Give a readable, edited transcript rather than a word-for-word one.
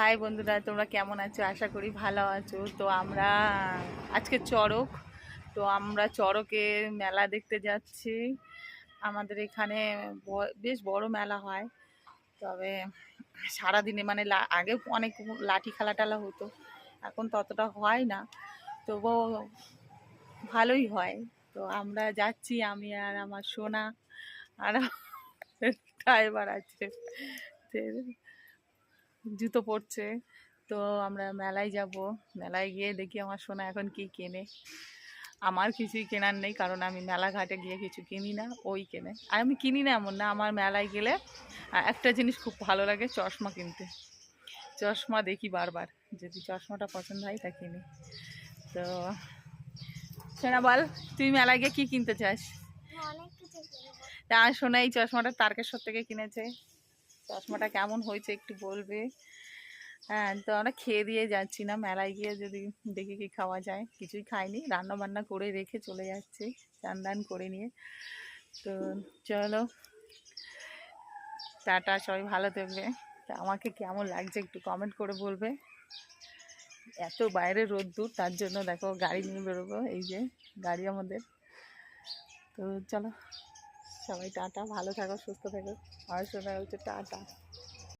High বন্ধুরা, তোমরা কেমন আছো? আশা করি ভালো আছো। তো আমরা আজকে চড়ক, তো আমরা চড়কে মেলা দেখতে যাচ্ছি। আমাদের এখানে বেশ বড় মেলা হয়, তবে সারাদিনে মানে আগে অনেক লাঠি খেলা টেলা হতো, এখন ততটা হয় না, তবুও ভালোই হয়। তো আমরা যাচ্ছি, আমি আর আমার সোনা আর ড্রাইভার আছে, জুতো পরছে। তো আমরা মেলায় যাব, মেলায় গিয়ে দেখি আমার সোনা এখন কি কেনে। আমার কিছুই কেনার নেই, কারণ আমি মেলা ঘাটে গিয়ে কিছু কিনি না, ওই কেনে। আর আমি কিনি না এমন না, আমার মেলায় গেলে একটা জিনিস খুব ভালো লাগে, চশমা কিনতে। চশমা দেখি বারবার, যদি চশমাটা পছন্দ হয় তা কিনি। তো সোনা বল, তুই মেলায় গিয়ে কী কিনতে চাস? আর সোনা এই চশমাটা তারকেশ্বর থেকে কিনেছে। চশমাটা কেমন হয়েছে একটু বলবে। হ্যাঁ, তো আমরা খেয়ে দিয়ে যাচ্ছি না, মেলায় গিয়ে যদি দেখি কি খাওয়া যায়। কিছুই খাইনি, রান্না বান্না করে রেখে চলে যাচ্ছি চান দান করে নিয়ে। তো চলো, টাটা, সবাই ভালো থাকবে। তা আমাকে কেমন লাগছে একটু কমেন্ট করে বলবে। এত বাইরে রোদ্দুর, তার জন্য দেখো গাড়ি নিয়ে বেরোবো, এই যে গাড়ি আমাদের। তো চলো সবাই টাটা, ভালো থাকো, সুস্থ থাকো। আর শোনা হচ্ছে টাটা।